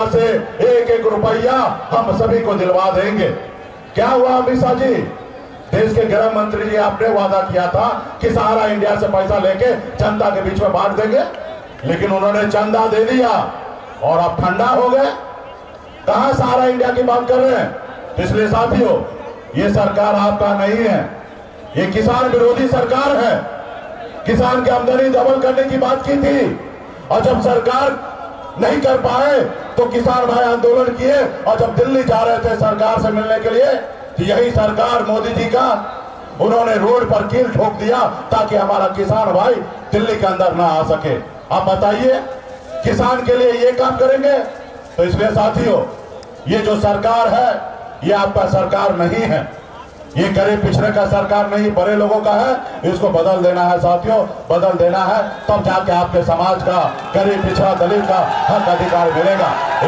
से एक एक रुपया हम सभी को दिलवा देंगे। क्या हुआ अमित शाह जी, देश के गृह मंत्री जी, आपने वादा किया था कि सहारा इंडिया से पैसा लेके जनता के बीच में बांट देंगे, लेकिन उन्होंने चंदा दे दिया और अब ठंडा हो गए। कहां सहारा इंडिया की बात कर रहे हैं। इसलिए साथियों, ये सरकार आपका नहीं है, ये किसान विरोधी सरकार है। किसान की आमदनी डबल करने की बात की थी और जब सरकार नहीं कर पाए तो किसान भाई आंदोलन किए और जब दिल्ली जा रहे थे सरकार से मिलने के लिए तो यही सरकार मोदी जी का उन्होंने रोड पर कील ठोक दिया ताकि हमारा किसान भाई दिल्ली के अंदर ना आ सके। आप बताइए, किसान के लिए ये काम करेंगे? तो इसलिए साथियों, ये जो सरकार है ये आपका सरकार नहीं है, ये गरीब पिछड़े का सरकार नहीं, बड़े लोगों का है। इसको बदल देना है साथियों, बदल देना है, तब जाके आपके समाज का, गरीब पिछड़ा दलित का हक अधिकार मिलेगा।